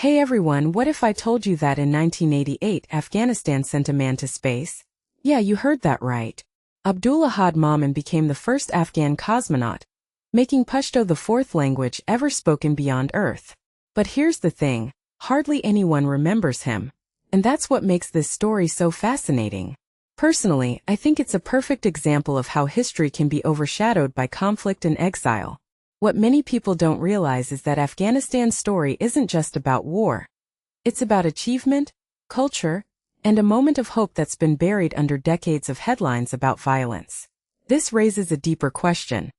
Hey everyone, what if I told you that in 1988 Afghanistan sent a man to space? Yeah, you heard that right. Abdul Ahad Momand became the first Afghan cosmonaut, making Pashto the fourth language ever spoken beyond Earth. But here's the thing, hardly anyone remembers him. And that's what makes this story so fascinating. Personally, I think it's a perfect example of how history can be overshadowed by conflict and exile. What many people don't realize is that Afghanistan's story isn't just about war. It's about achievement, culture, and a moment of hope that's been buried under decades of headlines about violence. This raises a deeper question.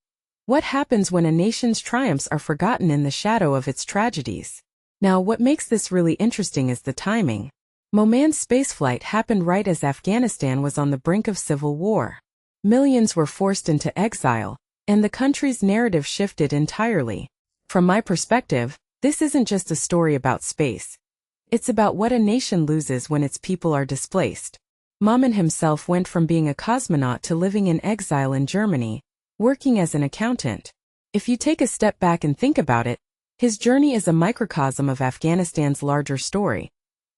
What happens when a nation's triumphs are forgotten in the shadow of its tragedies? Now, what makes this really interesting is the timing. Momand's spaceflight happened right as Afghanistan was on the brink of civil war. Millions were forced into exile, and the country's narrative shifted entirely. From my perspective, this isn't just a story about space. It's about what a nation loses when its people are displaced. Momand himself went from being a cosmonaut to living in exile in Germany, working as an accountant. If you take a step back and think about it, his journey is a microcosm of Afghanistan's larger story.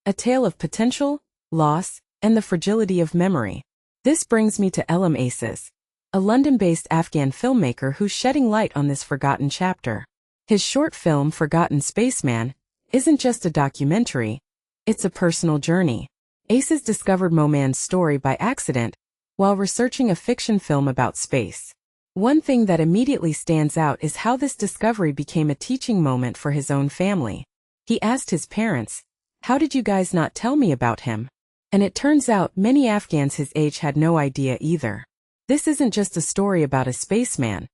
A tale of potential, loss, and the fragility of memory. This brings me to Elham Ehsas, a London-based Afghan filmmaker who's shedding light on this forgotten chapter. His short film, Forgotten Spaceman, isn't just a documentary, it's a personal journey. Ehsas discovered Momand's story by accident while researching a fiction film about space. One thing that immediately stands out is how this discovery became a teaching moment for his own family. He asked his parents, "How did you guys not tell me about him?" And it turns out many Afghans his age had no idea either. This isn't just a story about a spaceman.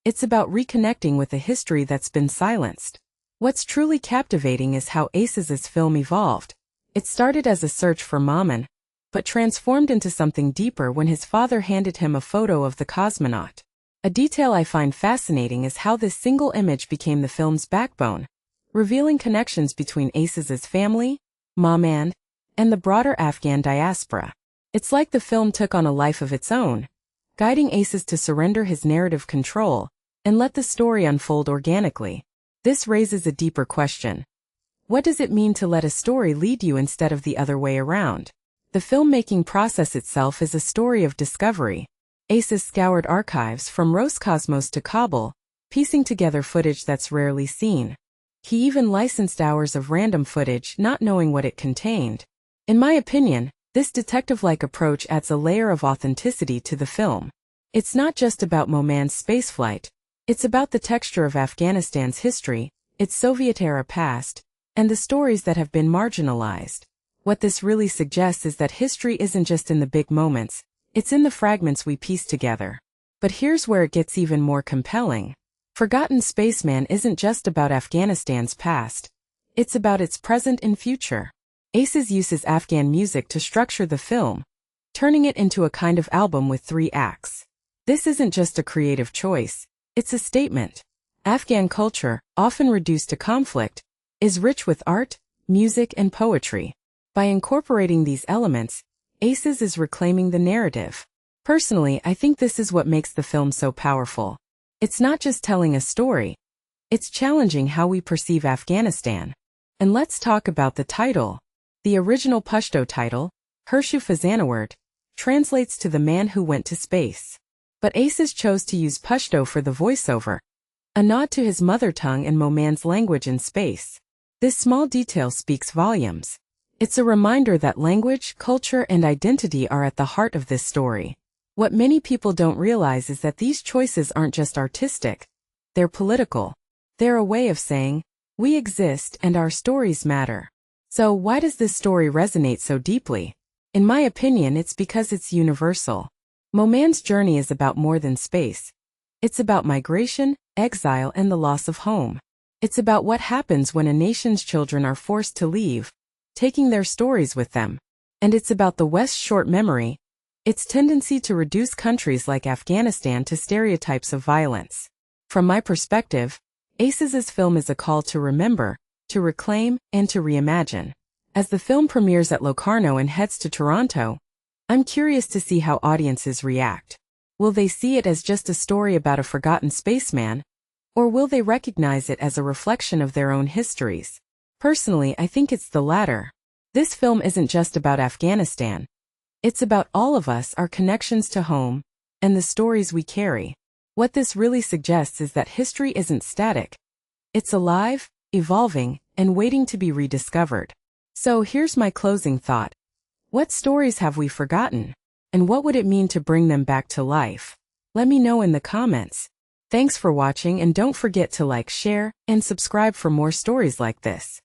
It's about reconnecting with a history that's been silenced. What's truly captivating is how Ehsas's film evolved. It started as a search for Momand, but transformed into something deeper when his father handed him a photo of the cosmonaut. A detail I find fascinating is how this single image became the film's backbone, revealing connections between Ehsas's family, Momand, and the broader Afghan diaspora. It's like the film took on a life of its own, guiding Ehsas to surrender his narrative control and let the story unfold organically. This raises a deeper question. What does it mean to let a story lead you instead of the other way around? The filmmaking process itself is a story of discovery. Ehsas scoured archives from Roscosmos to Kabul, piecing together footage that's rarely seen. He even licensed hours of random footage, not knowing what it contained. In my opinion, this detective-like approach adds a layer of authenticity to the film. It's not just about Momand's spaceflight. It's about the texture of Afghanistan's history, its Soviet-era past, and the stories that have been marginalized. What this really suggests is that history isn't just in the big moments, it's in the fragments we piece together. But here's where it gets even more compelling. Forgotten Spaceman isn't just about Afghanistan's past. It's about its present and future. Ehsas uses Afghan music to structure the film, turning it into a kind of album with 3 acts. This isn't just a creative choice, it's a statement. Afghan culture, often reduced to conflict, is rich with art, music, and poetry. By incorporating these elements, Ehsas is reclaiming the narrative. Personally, I think this is what makes the film so powerful. It's not just telling a story, it's challenging how we perceive Afghanistan. And let's talk about the title. The original Pashto title, Hershu Fazanaward, translates to the man who went to space. But Ehsas chose to use Pashto for the voiceover, a nod to his mother tongue and Momand's language in space. This small detail speaks volumes. It's a reminder that language, culture, and identity are at the heart of this story. What many people don't realize is that these choices aren't just artistic, they're political. They're a way of saying, we exist and our stories matter. So why does this story resonate so deeply? In my opinion, it's because it's universal. Momand's journey is about more than space. It's about migration, exile, and the loss of home. It's about what happens when a nation's children are forced to leave, taking their stories with them. And it's about the West's short memory, its tendency to reduce countries like Afghanistan to stereotypes of violence. From my perspective, Ehsas's film is a call to remember, to reclaim, and to reimagine. As the film premieres at Locarno and heads to Toronto, I'm curious to see how audiences react. Will they see it as just a story about a forgotten spaceman, or will they recognize it as a reflection of their own histories? Personally, I think it's the latter. This film isn't just about Afghanistan. It's about all of us, our connections to home, and the stories we carry. What this really suggests is that history isn't static. It's alive, evolving, and waiting to be rediscovered. So here's my closing thought. What stories have we forgotten? And what would it mean to bring them back to life? Let me know in the comments. Thanks for watching, and don't forget to like, share, and subscribe for more stories like this.